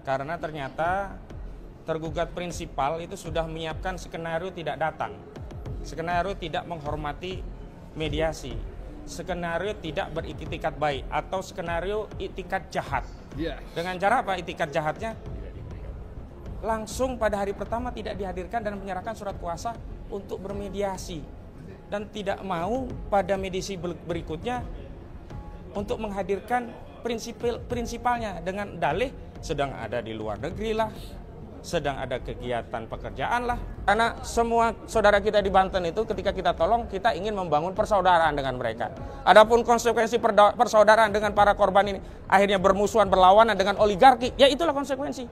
karena ternyata tergugat prinsipal itu sudah menyiapkan skenario tidak datang, skenario tidak menghormati mediasi, skenario tidak beritikat baik, atau skenario itikat jahat. Dengan cara apa itikat jahatnya? Langsung pada hari pertama tidak dihadirkan dan menyerahkan surat kuasa untuk bermediasi, dan tidak mau pada mediasi berikutnya untuk menghadirkan prinsipalnya dengan dalih sedang ada di luar negeri lah, sedang ada kegiatan pekerjaan lah. Karena semua saudara kita di Banten itu ketika kita tolong, kita ingin membangun persaudaraan dengan mereka. Adapun konsekuensi persaudaraan dengan para korban ini akhirnya bermusuhan, berlawanan dengan oligarki, ya itulah konsekuensi.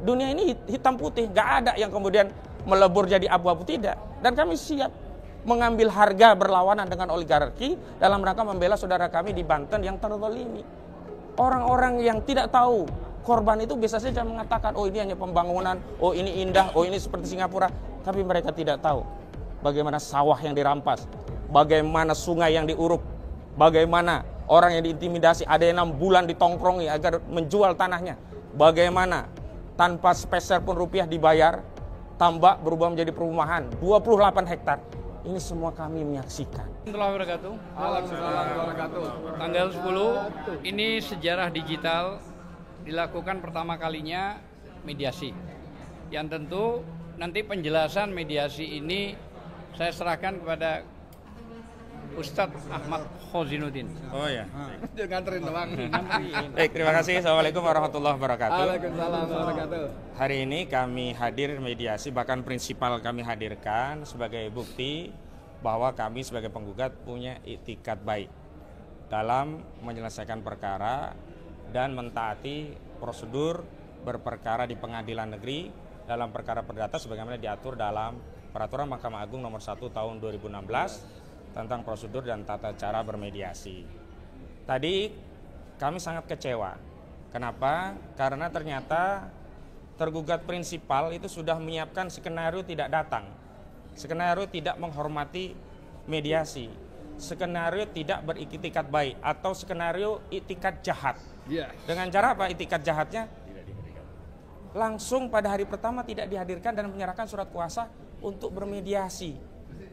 Dunia ini hitam putih, gak ada yang kemudian melebur jadi abu-abu, tidak. Dan kami siap mengambil harga berlawanan dengan oligarki dalam rangka membela saudara kami di Banten yang terzalimi. Orang-orang yang tidak tahu korban itu bisa saja mengatakan, oh ini hanya pembangunan, oh ini indah, oh ini seperti Singapura. Tapi mereka tidak tahu bagaimana sawah yang dirampas, bagaimana sungai yang diuruk, bagaimana orang yang diintimidasi, ada yang 6 bulan ditongkrongi agar menjual tanahnya, bagaimana tanpa sepeser pun rupiah dibayar, tambak berubah menjadi perumahan 28 hektar. Ini semua kami menyaksikan. Tanggal 10 ini sejarah digital dilakukan pertama kalinya mediasi. Yang tentu nanti penjelasan mediasi ini saya serahkan kepada Ustadz Ahmad Khozinuddin. Oh ya. Nganterin doang. Baik, terima kasih. Assalamualaikum warahmatullahi wabarakatuh. Waalaikumsalam warahmatullahi wabarakatuh. Hari ini kami hadir mediasi, bahkan prinsipal kami hadirkan sebagai bukti bahwa kami sebagai penggugat punya itikat baik dalam menyelesaikan perkara dan mentaati prosedur berperkara di pengadilan negeri dalam perkara perdata sebagaimana diatur dalam Peraturan Mahkamah Agung nomor 1 tahun 2016 tentang prosedur dan tata cara bermediasi. Tadi kami sangat kecewa. Kenapa? Karena ternyata tergugat prinsipal itu sudah menyiapkan skenario tidak datang, skenario tidak menghormati mediasi, skenario tidak beritikat baik, atau skenario itikat jahat. Dengan cara apa itikat jahatnya? Langsung pada hari pertama tidak dihadirkan dan menyerahkan surat kuasa untuk bermediasi,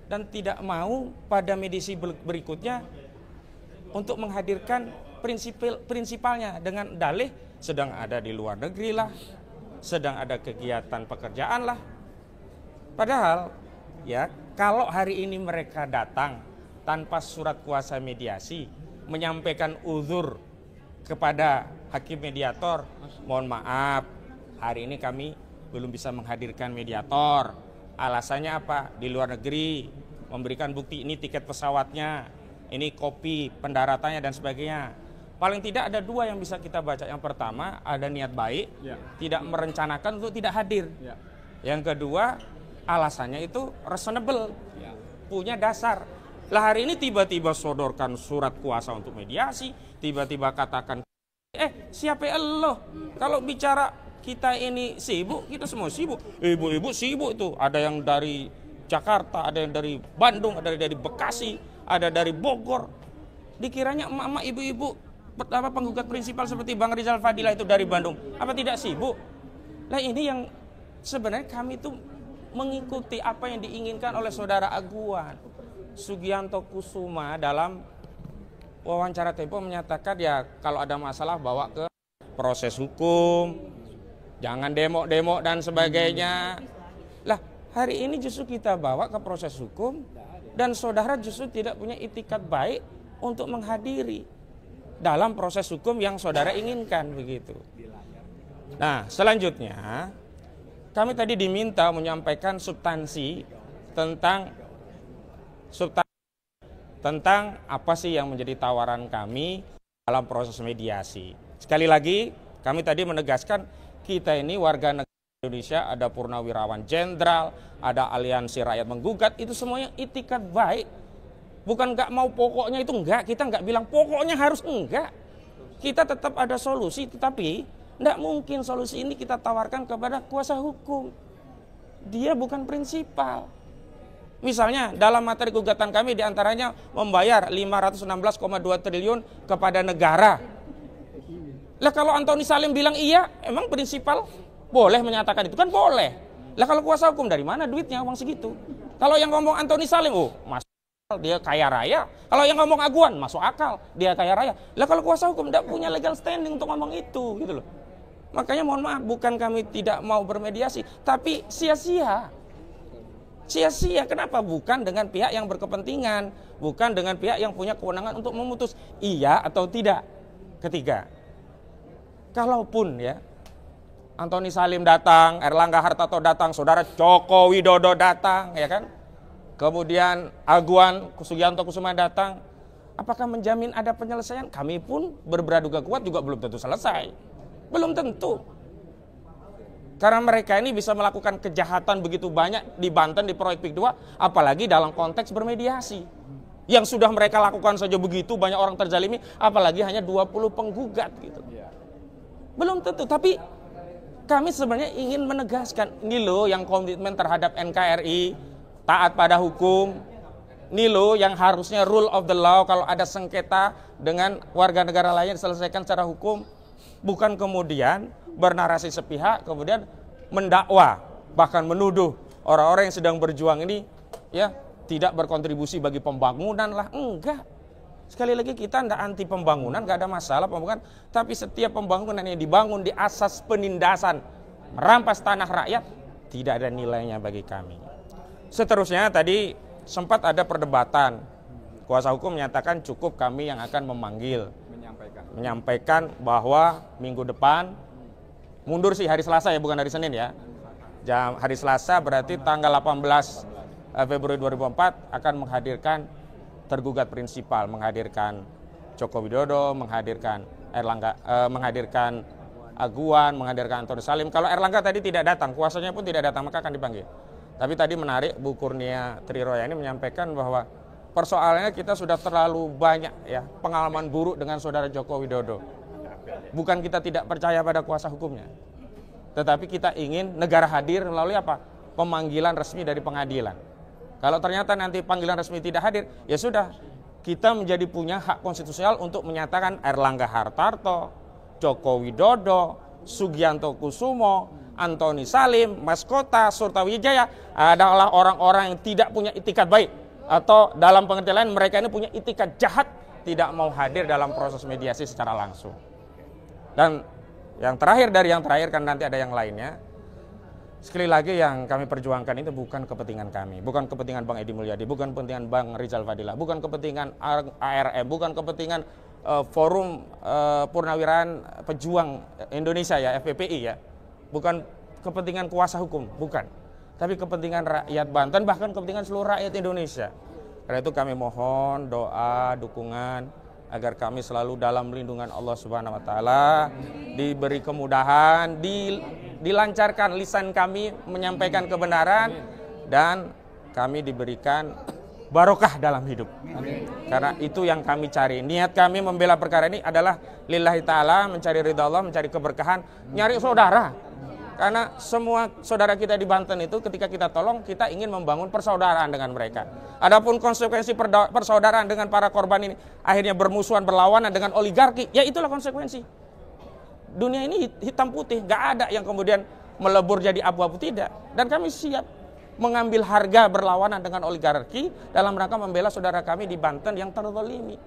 dan tidak mau pada mediasi berikutnya untuk menghadirkan prinsipalnya dengan dalih sedang ada di luar negeri lah, sedang ada kegiatan pekerjaan lah. Padahal ya, kalau hari ini mereka datang tanpa surat kuasa mediasi, menyampaikan uzur kepada hakim mediator, mohon maaf, hari ini kami belum bisa menghadirkan mediator. Alasannya apa? Di luar negeri, memberikan bukti ini tiket pesawatnya, ini kopi pendaratannya dan sebagainya. Paling tidak ada dua yang bisa kita baca. Yang pertama, ada niat baik, tidak merencanakan untuk tidak hadir. Yang kedua, alasannya itu reasonable, punya dasar. Lah hari ini tiba-tiba sodorkan surat kuasa untuk mediasi, tiba-tiba katakan, siapa lo? Kalau bicara kita ini sibuk, kita semua sibuk. Ibu-ibu sibuk itu, ada yang dari Jakarta, ada yang dari Bandung, ada dari Bekasi, ada dari Bogor. Dikiranya emak-emak, ibu-ibu penggugat prinsipal seperti Bang Rizal Fadilah itu dari Bandung, apa tidak sibuk? Nah ini yang sebenarnya kami itu mengikuti apa yang diinginkan oleh saudara Aguan Sugianto Kusuma dalam wawancara Tempo, menyatakan ya kalau ada masalah bawa ke proses hukum, jangan demo-demo dan sebagainya. Lah hari ini justru kita bawa ke proses hukum dan saudara justru tidak punya itikat baik untuk menghadiri dalam proses hukum yang saudara inginkan begitu. Nah, selanjutnya kami tadi diminta menyampaikan substansi tentang apa sih yang menjadi tawaran kami dalam proses mediasi. Sekali lagi, kami tadi menegaskan kita ini warga negara Indonesia, ada purnawirawan jenderal, ada aliansi rakyat menggugat, itu semuanya itikat baik. Bukan nggak mau pokoknya itu enggak, kita nggak bilang pokoknya harus enggak. Kita tetap ada solusi, tetapi nggak mungkin solusi ini kita tawarkan kepada kuasa hukum. Dia bukan prinsipal. Misalnya dalam materi gugatan kami diantaranya membayar 516,2 triliun kepada negara. Lah kalau Antoni Salim bilang iya, emang prinsipal boleh menyatakan itu? Kan boleh. Lah kalau kuasa hukum dari mana duitnya uang segitu? Kalau yang ngomong Antoni Salim, oh masuk akal, dia kaya raya. Kalau yang ngomong Aguan, masuk akal, dia kaya raya. Lah kalau kuasa hukum tidak punya legal standing untuk ngomong itu, gitu loh. Makanya mohon maaf, bukan kami tidak mau bermediasi, tapi sia-sia. Sia-sia, kenapa? Bukan dengan pihak yang berkepentingan, bukan dengan pihak yang punya kewenangan untuk memutus iya atau tidak. Ketiga, kalaupun ya Antoni Salim datang, Erlangga Hartarto datang, saudara Joko Widodo datang, ya kan? Kemudian Aguan Sugianto Kusuma datang, apakah menjamin ada penyelesaian? Kami pun berbraduga kuat juga belum tentu selesai. Belum tentu. Karena mereka ini bisa melakukan kejahatan begitu banyak di Banten, di proyek PIK 2, apalagi dalam konteks bermediasi. Yang sudah mereka lakukan saja begitu, banyak orang terzalimi, apalagi hanya 20 penggugat gitu. Belum tentu, tapi kami sebenarnya ingin menegaskan, ini loh yang komitmen terhadap NKRI, taat pada hukum, ini loh yang harusnya rule of the law, kalau ada sengketa dengan warga negara lain diselesaikan secara hukum, bukan kemudian bernarasi sepihak, kemudian mendakwa, bahkan menuduh orang-orang yang sedang berjuang ini ya tidak berkontribusi bagi pembangunan lah. Enggak. Sekali lagi kita tidak anti pembangunan, nggak ada masalah pembangunan, tapi setiap pembangunan yang dibangun di asas penindasan, merampas tanah rakyat, tidak ada nilainya bagi kami. Seterusnya tadi sempat ada perdebatan, kuasa hukum menyatakan cukup kami yang akan menyampaikan bahwa minggu depan, mundur sih hari Selasa ya, bukan hari Senin ya, hari Selasa berarti tanggal 18 Februari 2004 akan menghadirkan tergugat prinsipal, menghadirkan Joko Widodo, menghadirkan Erlangga, menghadirkan Aguan, menghadirkan Antoni Salim. Kalau Erlangga tadi tidak datang, kuasanya pun tidak datang, maka akan dipanggil. Tapi tadi menarik, Bu Kurnia Triroya ini menyampaikan bahwa persoalannya kita sudah terlalu banyak ya pengalaman buruk dengan saudara Joko Widodo. Bukan kita tidak percaya pada kuasa hukumnya, tetapi kita ingin negara hadir melalui apa? Pemanggilan resmi dari pengadilan. Kalau ternyata nanti panggilan resmi tidak hadir, ya sudah, kita menjadi punya hak konstitusional untuk menyatakan Erlangga Hartarto, Joko Widodo, Sugianto Kusumo, Antoni Salim, Mas Kota, Surtawijaya adalah orang-orang yang tidak punya itikat baik, atau dalam pengertian lain mereka ini punya itikat jahat, tidak mau hadir dalam proses mediasi secara langsung. Dan yang terakhir dari yang terakhir, kan nanti ada yang lainnya. Sekali lagi yang kami perjuangkan itu bukan kepentingan kami, bukan kepentingan Bang Edi Mulyadi, bukan kepentingan Bang Rizal Fadilah, bukan kepentingan ARM, bukan kepentingan Forum Purnawirawan Pejuang Indonesia ya, FPPI ya, bukan kepentingan kuasa hukum, bukan, tapi kepentingan rakyat Banten, bahkan kepentingan seluruh rakyat Indonesia. Karena itu kami mohon doa, dukungan agar kami selalu dalam lindungan Allah Subhanahu wa taala, diberi kemudahan, dilancarkan lisan kami menyampaikan kebenaran, dan kami diberikan barokah dalam hidup. Karena itu yang kami cari. Niat kami membela perkara ini adalah lillahi ta'ala, mencari ridha Allah, mencari keberkahan, nyari saudara. Karena semua saudara kita di Banten itu ketika kita tolong, kita ingin membangun persaudaraan dengan mereka. Adapun konsekuensi persaudaraan dengan para korban ini akhirnya bermusuhan, berlawanan dengan oligarki, ya itulah konsekuensi. Dunia ini hitam putih, gak ada yang kemudian melebur jadi abu-abu, tidak. Dan kami siap mengambil harga berlawanan dengan oligarki dalam rangka membela saudara kami di Banten yang terzalimi.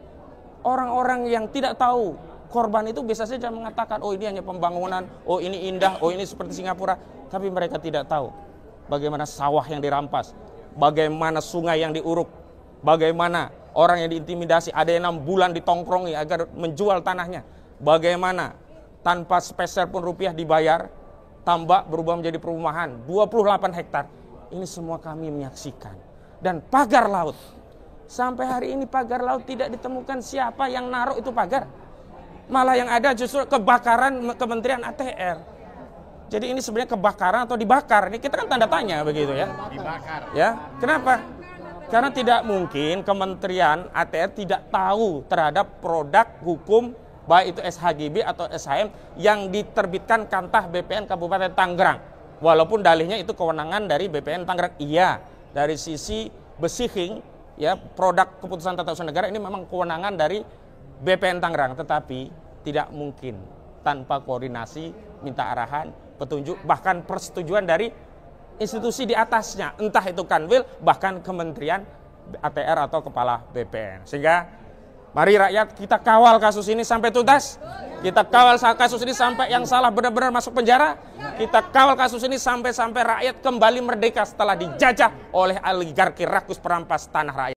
Orang-orang yang tidak tahu korban itu bisa saja mengatakan, oh ini hanya pembangunan, oh ini indah, oh ini seperti Singapura. Tapi mereka tidak tahu bagaimana sawah yang dirampas, bagaimana sungai yang diuruk, bagaimana orang yang diintimidasi, ada yang 6 bulan ditongkrongi agar menjual tanahnya, bagaimana tanpa sepeser pun rupiah dibayar, tambak berubah menjadi perumahan, 28 hektar. Ini semua kami menyaksikan. Dan pagar laut, sampai hari ini pagar laut tidak ditemukan siapa yang naruh itu pagar. Malah yang ada justru kebakaran Kementerian ATR. Jadi ini sebenarnya kebakaran atau dibakar. Ini kita kan tanda tanya begitu ya. Dibakar. Ya, kenapa? Karena tidak mungkin Kementerian ATR tidak tahu terhadap produk hukum baik itu SHGB atau SHM yang diterbitkan Kantah BPN Kabupaten Tangerang. Walaupun dalihnya itu kewenangan dari BPN Tangerang. Iya, dari sisi besihing ya, produk keputusan tata usaha negara ini memang kewenangan dari BPN Tangerang, tetapi tidak mungkin tanpa koordinasi, minta arahan, petunjuk, bahkan persetujuan dari institusi di atasnya, entah itu Kanwil, bahkan Kementerian ATR atau Kepala BPN. Sehingga mari rakyat kita kawal kasus ini sampai tuntas, kita kawal kasus ini sampai yang salah benar-benar masuk penjara, kita kawal kasus ini sampai rakyat kembali merdeka setelah dijajah oleh oligarki rakus perampas tanah rakyat.